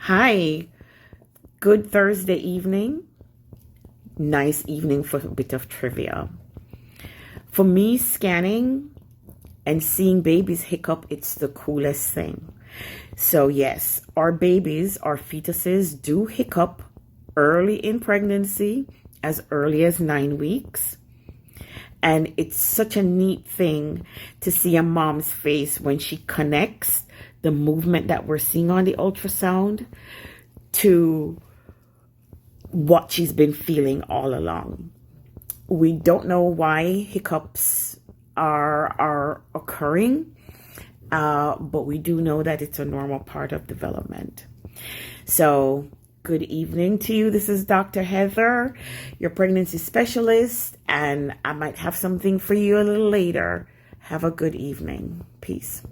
Hi, good Thursday evening. Nice evening for a bit of trivia. For me, scanning and seeing babies hiccup, it's the coolest thing. So yes, our babies, our fetuses do hiccup early in pregnancy, as early as 9 weeks. And it's such a neat thing to see a mom's face when she connects the movement that we're seeing on the ultrasound to what she's been feeling all along. We don't know why hiccups are occurring, but we do know that it's a normal part of development. So good evening to you. This is Dr. Heather, your pregnancy specialist, and I might have something for you a little later. Have a good evening. Peace.